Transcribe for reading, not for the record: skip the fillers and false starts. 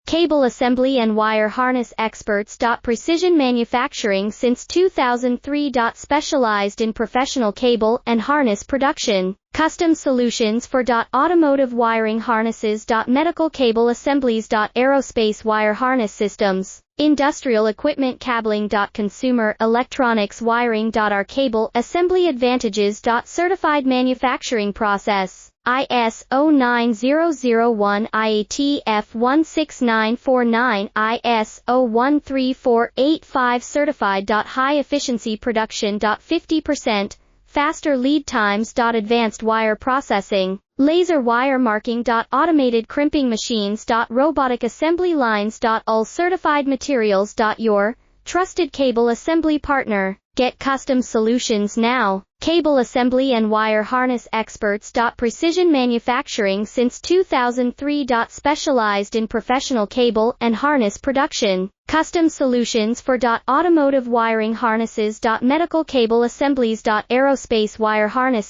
Cable assembly and wire harness experts. Precision manufacturing since 2003. Specialized in professional cable and harness production. Custom solutions for automotive wiring harnesses. Medical cable assemblies. Aerospace wire harness systems. Industrial equipment cabling. Consumer electronics wiring. Our cable assembly advantages. Certified manufacturing process. ISO 9001 IATF 16949 ISO 13485 certified. High efficiency production. 50% faster lead times. Advanced wire processing, laser wire marking. Automated crimping machines. Robotic assembly lines. All certified materials. Your trusted cable assembly partner. Get custom solutions now. Cable assembly and wire harness experts. Precision manufacturing since 2003. Specialized in professional cable and harness production. Custom solutions for automotive wiring harnesses. Medical cable assemblies. Aerospace wire harness